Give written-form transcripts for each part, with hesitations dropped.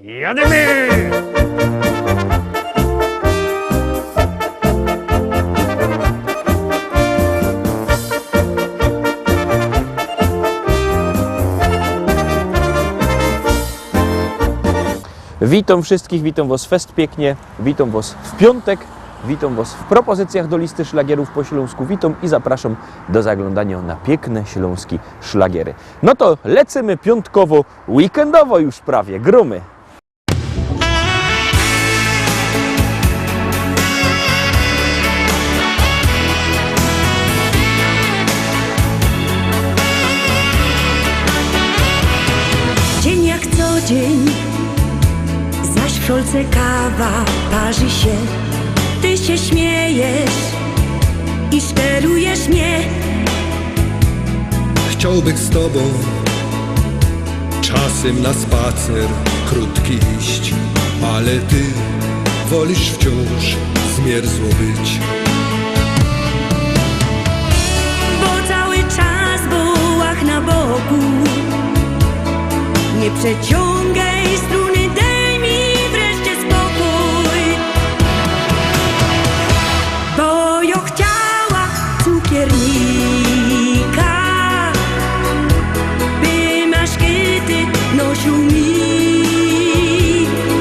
Jademy! Witam wszystkich, witam Was fest pięknie, witam Was w piątek, witam Was w propozycjach do listy szlagierów po śląsku, witam i zapraszam do zaglądania na piękne śląskie szlagiery. No to lecimy piątkowo, weekendowo już prawie, gromy. Dzień jak co dzień, zaś w szolce kawa parzy się. Ty się śmiejesz i szperujesz mnie. Chciałbym z tobą czasem na spacer krótki iść, ale ty wolisz wciąż zmierzło być. Bo cały czas wołach na boku. Nie przeciągaj struny, daj mi wreszcie spokój. Bo ja chciała cukiernika, by maszkety nosił mi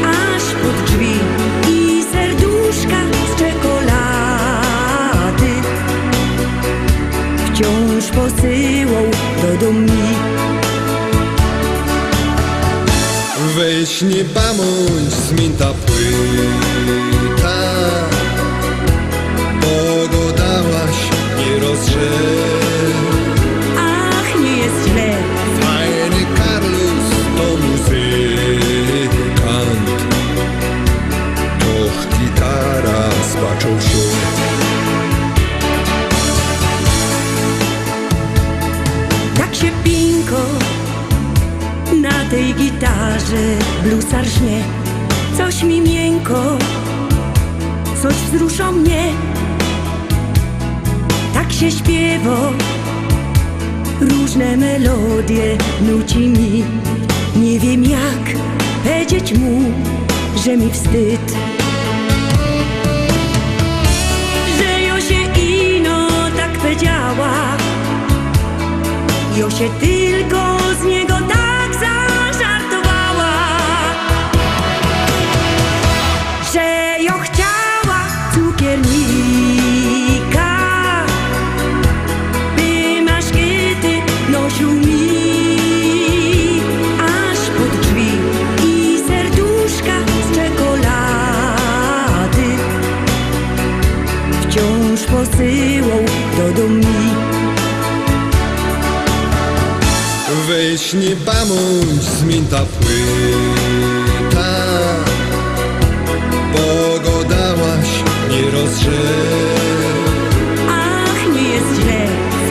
aż pod drzwi i serduszka z czekolady wciąż posyłał do domu. Weź nie bądź zmięta płyta, bo go dałaś nie rozrze. Ach, nie jest źle. Fajny Carlos to muzykant, och gitara spaczą się. Tak się pinko na tej gitarze bluesar żnie. Coś mi miękko, coś wzrusza mnie. Tak się śpiewa, różne melodie nuci mi. Nie wiem jak powiedzieć mu, że mi wstyd, że jo się ino tak powiedziała. Jo się tylko z niego tak zażartowała, że jo chciała cukiernika, by maszkety nosił mi aż pod drzwi i serduszka z czekolady wciąż posyłał do domu. Weź nie bądź zmięta płyta, bo go dałaś nie rozrze. Ach, nie jest źle.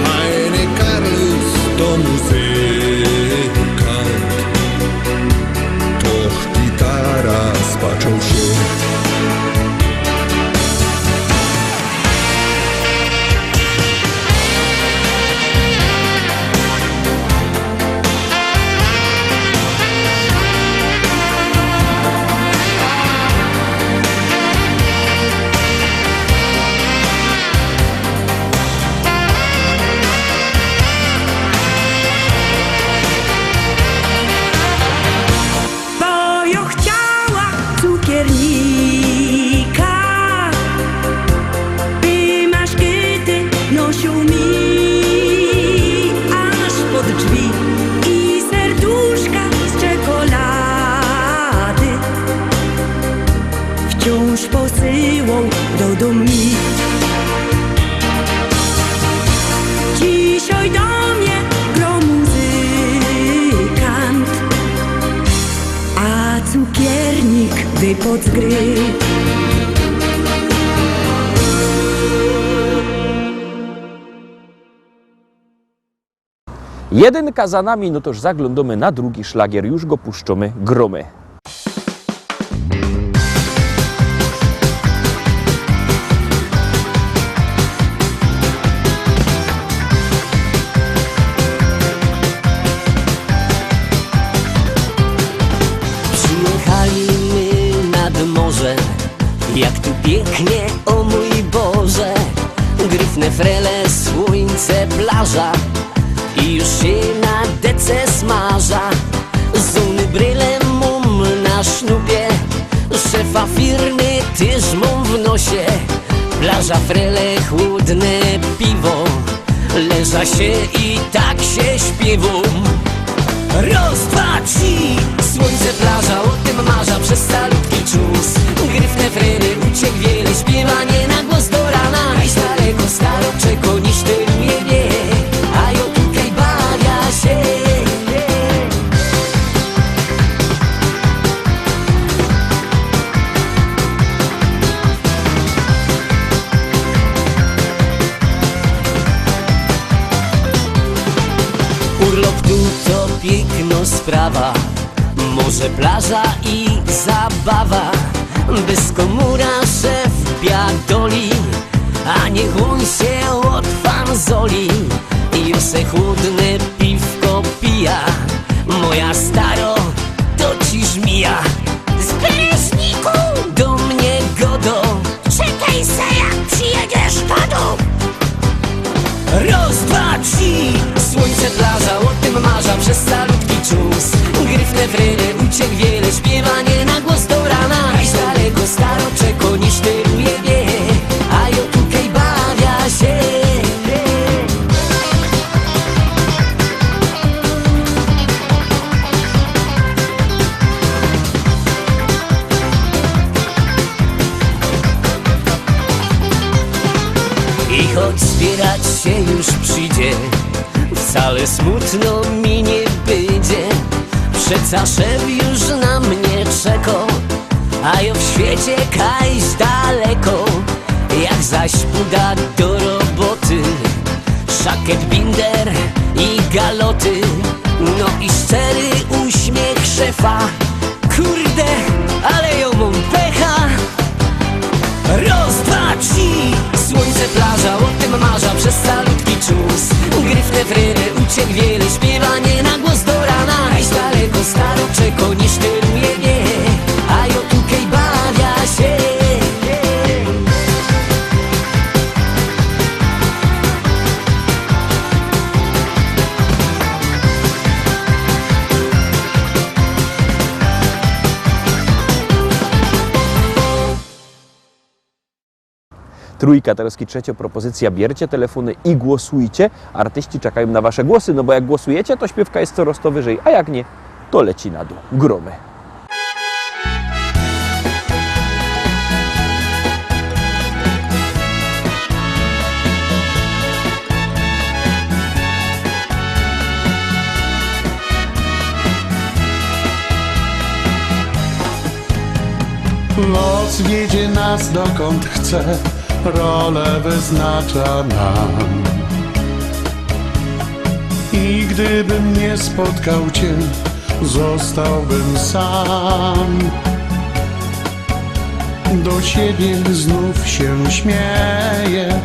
Fajny Carlos to muzykant, to gitara spaczą się. Bo ja chciała cukiernika, by maszkety nosił mi aż pod drzwi i serduszka z czekolady wciąż posyłał do domu. Dzisiaj do mnie gro muzykant, a cukiernik wypadł z gry. Jedynka za nami, no toż zaglądamy na drugi szlagier, już go puszczamy, gromy. pięknie, o mój Boże. Gryfne frele, słońce, plaża i już się na dece smaża. Zuny bryle mum na sznupie, szefa firmy tyż mum w nosie. Plaża, frele, chłodne piwo, leża się i tak się śpiewą. Raz, dwa, trzy, słońce, plaża, o tym marza przez salutki czus. Gryfne frele, uciek wiele, śpiewanie na głos do rana. Najś daleko staroczeko niż tyluje wie, a jo tutaj bawia się. Urlop tu to piękno sprawa, morze, plaża i zabawa. Bez komura szef biadoli, a niech on się od fanzoli i se chłodne piwko pija. Moja staro, to ci żmija z pryszniku do mnie godo. Czekaj se, jak przyjedziesz godo. Raz, dwa, trzy, słońce, plaża, o tym marza przez salutki czus. Gryfne frele, uciek wiele, śpiewanie na głos do rana. Najś daleko staroczeko niż tyluje wie, a jo tutaj bawia się. I choć zbierać się już przyjdzie, wcale smutno mi nie będzie. Przeca szef już na mnie czeko, a ja w świecie kajś daleko. Jak zaś puda do roboty, szakiet, binder i galoty, no i szczery uśmiech szefa. Kurde, ale ją mam pecha. Raz, dwa, trzy, słońce, plaża, o tym marza przez salutki czus. Gryfne frele, uciek wiele, śpiewanie na głos do rana. Najś daleko staroczeko niż tyluje wie, a jo tutaj bawia się. Trójka, teraz trzecia propozycja. Bierzcie telefony i głosujcie. Artyści czekają na wasze głosy, no bo jak głosujecie, to śpiewka jest coraz to wyżej, a jak nie, to leci na dół. Gromy. Los wiedzie nas dokąd chce, rolę wyznacza nam. I gdybym nie spotkał cię, zostałbym sam. Do siebie znów się śmieję,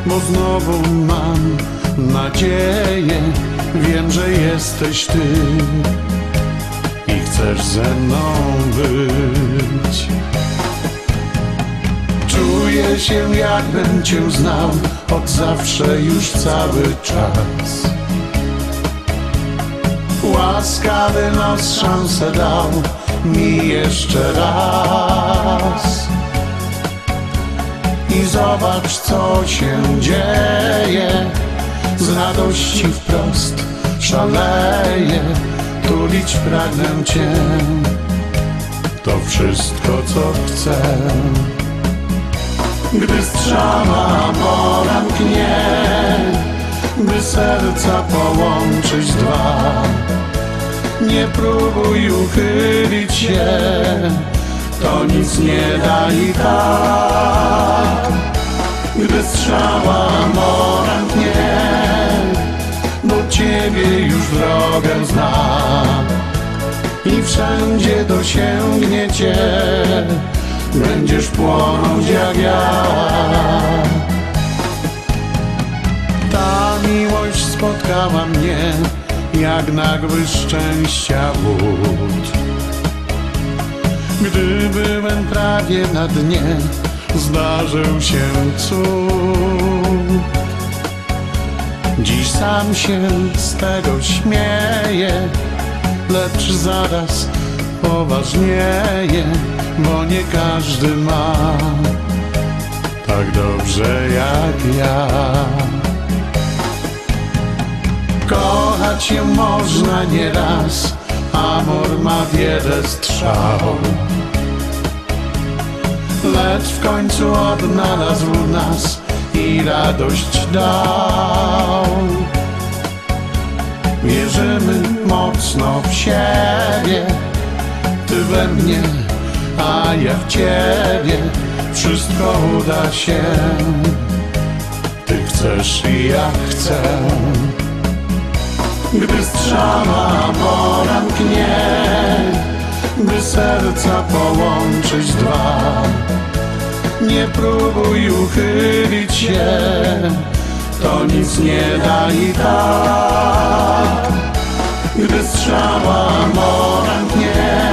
bo znowu mam nadzieję. Wiem, że jesteś ty i chcesz ze mną być. Czuję się, jakbym cię znał od zawsze już cały czas. Łaskawy los szansę dał mi jeszcze raz. I zobacz, co się dzieje. Z radości wprost szaleję. Tulić pragnę cię, to wszystko, co chcę. Gdy strzała pora mknie, by serca połączyć dwa, nie próbuj uchylić się, to nic nie da i tak. Gdy strzała pora mknie, do ciebie już drogę znam i wszędzie dosięgnie cię, będziesz płonąć jak ja. Ta miłość spotkała mnie jak nagły szczęścia łód. Gdy byłem prawie na dnie, zdarzył się cud. Dziś sam się z tego śmieję, lecz zaraz poważnieje, bo nie każdy ma tak dobrze jak ja. Kochać się można nieraz, amor ma wiele strzał, lecz w końcu odnalazł nas i radość dał. Wierzymy mocno w siebie, ty we mnie, a ja w ciebie. Wszystko uda się, ty chcesz i ja chcę. Gdy strzała mora mknie, by serca połączyć dwa, nie próbuj uchylić się, to nic nie da i tak. Gdy strzała mora mknie,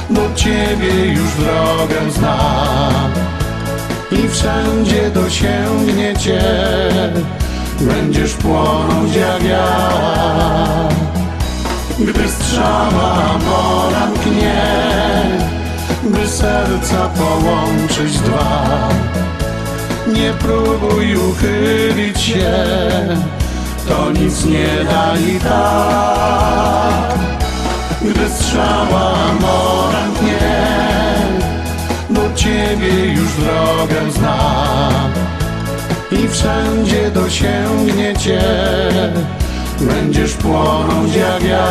do ciebie już drogę zna i wszędzie dosięgnie cię, będziesz płonąć jak ja. Gdy strzała mora mknie, by serca połączyć dwa, nie próbuj uchylić się, to nic nie da i tak. Gdy strzała mora mknie, do ciebie już drogę zna i wszędzie dosięgnie cię, będziesz płonąć jak ja.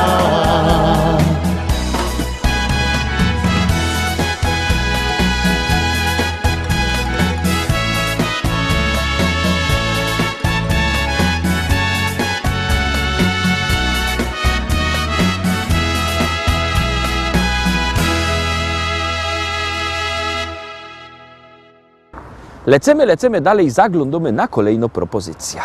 Lecimy dalej, zaglądamy na kolejną propozycję.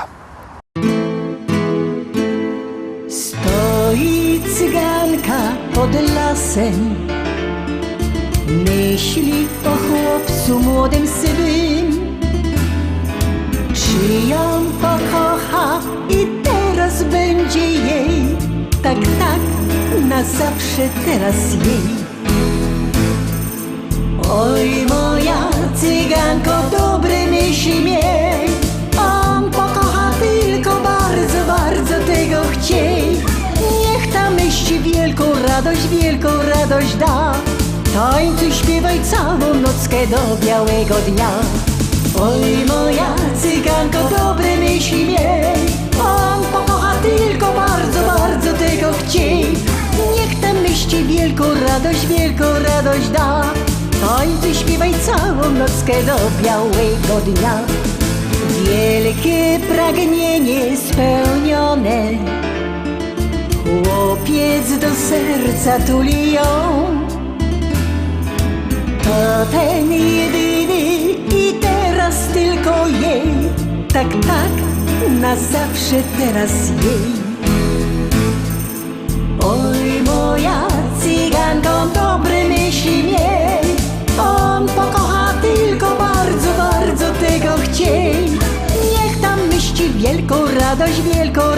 Stoi cyganka pod lasem, myśli o chłopcu młodym sywym. Czy ją pokocha i teraz będzie jej, tak, na zawsze teraz jej. Oj, moja cyganko, dobre myśli miej, on pokocha tylko bardzo, bardzo tego chciej. Niech ta myśl wielką radość da, tańcuj, śpiewaj całą nockę do białego dnia. Oj, moja cyganko, dobre myśli miej, on pokocha tylko bardzo, bardzo tego chciej. Niech ta myśl wielką radość da, tańcuj, śpiewaj całą nockę do białego dnia. Wielkie pragnienie spełnione, chłopiec do serca tuli ją. To ten jedyny i teraz tylko jej, tak, na zawsze teraz jej. Oj, moja cyganko, dobre myśli miej, on pokocha tylko bardzo, bardzo tego chciej. Niech tam myśli wielką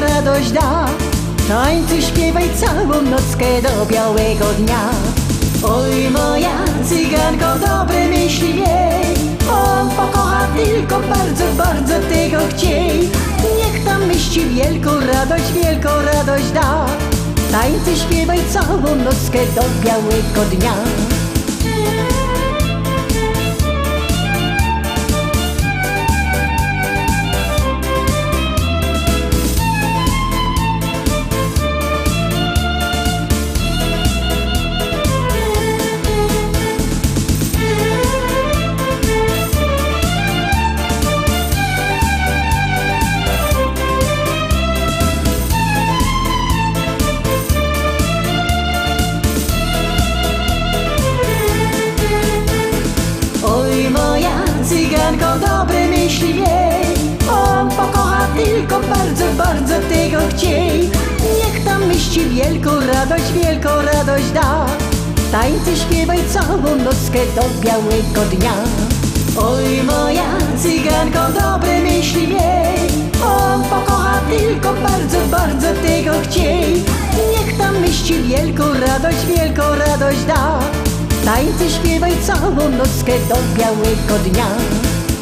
radość da, tańcuj, śpiewaj całą nockę do białego dnia. Oj, moja cyganko, dobre myśli miej, on pokocha tylko bardzo, bardzo tego chciej. Niech tam myśli wielką radość da, tańcuj, śpiewaj całą nockę do białego dnia. Dobre myśli miej, on pokocha tylko bardzo, bardzo tego chciej. Niech tam myśli wielką radość da, tańcuj, śpiewaj całą nockę do białego dnia. Oj, moja cyganko, dobre myśli miej. On pokocha tylko bardzo, bardzo tego chciej. Niech tam myśli wielką radość da. Tańce śpiewaj całą nockę do białego dnia.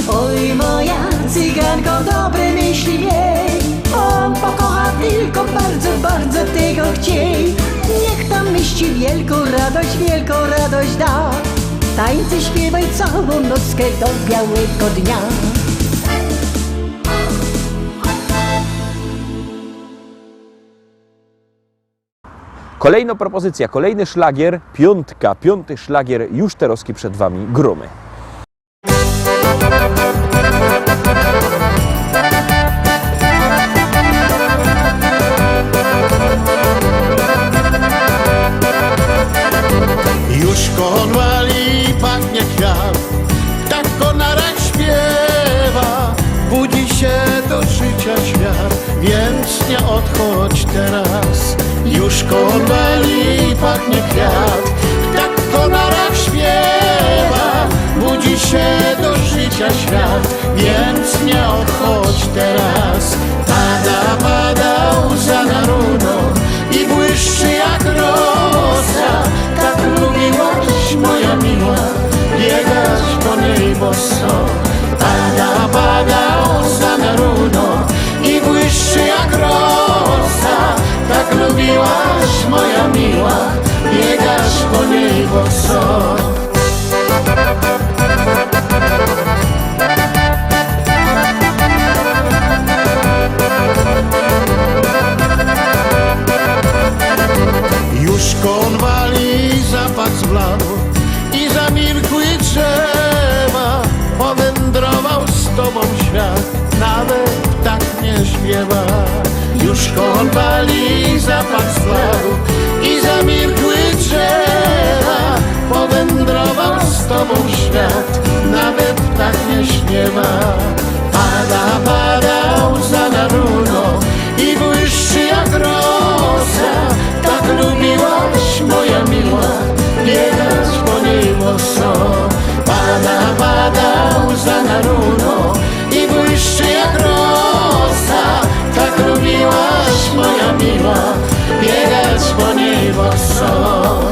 Oj, moja cyganko, dobre myśli miej. On pokocha tylko bardzo, bardzo tego chciej. Niech tam myśli wielką radość da. Tańce śpiewaj całą nockę do białego dnia. Kolejna propozycja, kolejny szlagier, piątka, piąty szlagier, już Teroski przed Wami, Gromy. Już konwali pachnie kwiat, tak konarek śpiewa. Budzi się do życia świat, więc nie odchodź teraz. Już konwali pachnie kwiat, tak konarek śpiewa. Budzi się do życia świat, więc nie odchodź teraz. Pada łza na runo i błyszczy jak rosa. Tak lubiłaś, moja miła, biegać po niej boso. Pada łza na runo i błyszczy jak rosa. Tak lubiłaś, moja miła, biegać po niej boso. Już konwali zapach zbladł i zamilkły drzewa. Powędrował z tobą świat, nawet tak nie śpiewa. Już konwali zapach zbladł i zamilkły drzewa. Powędrował z tobą świat, nawet tak nie śpiewa. Pada łza na runo i błyszczy jak rosa. Tak lubiłaś, moja miła, biegać po niej boso. Pada łza na runo i błyszczy jak rosa. Tak lubiłaś, moja miła, biegać po niej boso.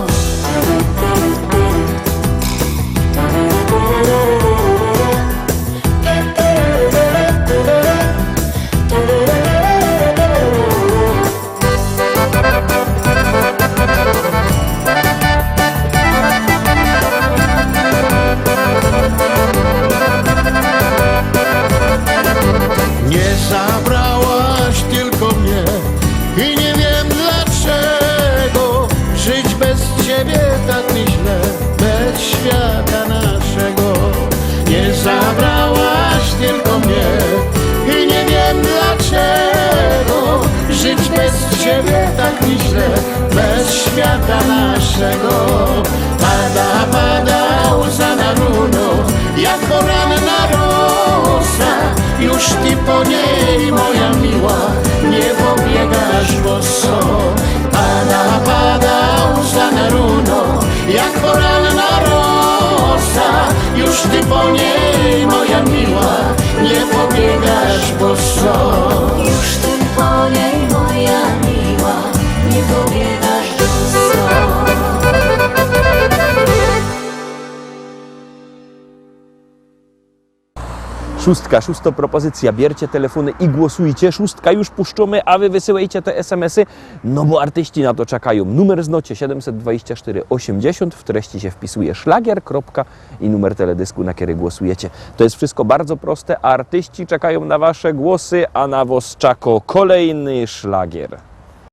Nie zabrałaś tylko mnie i nie wiem dlaczego. Żyć bez ciebie tak mi źle, bez świata naszego. Nie zabrałaś tylko mnie i nie wiem dlaczego. Żyć bez ciebie tak mi źle, bez świata naszego. Pada łza na runo, jak poranna rosa. Już ty po niej, moja miła, nie pobiegasz boso. Pada łza na runo, jak poranna rosa. Już ty po niej, moja miła, nie pobiegasz boso. Już ty po niej, moja miła, nie pobiegasz boso. Szósta propozycja, bierzcie telefony i głosujcie. Szóstka już puszczamy, a wy wysyłajcie te SMS-y, no bo artyści na to czekają. Numer znocie 724 80, w treści się wpisuje szlagier, kropka i numer teledysku, na który głosujecie. To jest wszystko bardzo proste, a artyści czekają na wasze głosy, a na was czeka kolejny szlagier.